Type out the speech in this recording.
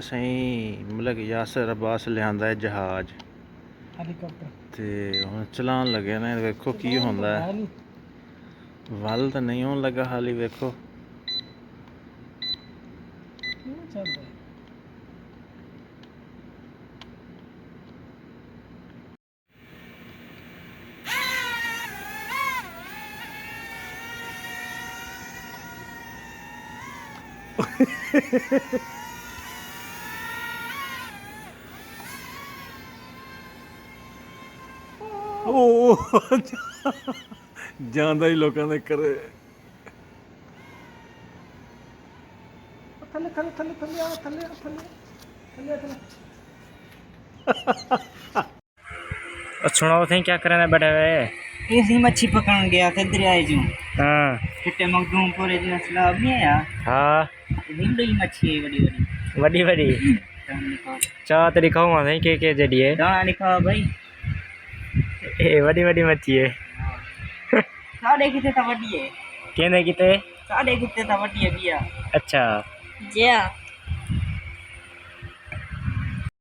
सही मतलब कि यासर अब्बास लियांदा है जहाज हेलीकॉप्टर ते हुण चलान लगे ने वेखो की होंदा है वल तो नहीं होन लगा हाली वेखो चल रहा है ਜਾਂਦਾ ਹੀ ਲੋਕਾਂ ਦੇ ਘਰੇ थले थले थले थले आ थले आ थले थले थले सुनाओ थे क्या करना बैठे हुए इसी मच्छी पकड़न गया था दरियाए जो हाँ कितने मखदूमपुर इतना सलाब नहीं आया हाँ हिंदू ही मच्छी है बड़ी बड़ी वडी वडी चाह तो दिखाओ वहाँ थे के जड़ी है दाना लिखा भाई ए वडी वडी मच्छी है साढ़े कितने था बड़ी है कहने किते साढ़े कितने था बड़ी है भैया अच्छा जी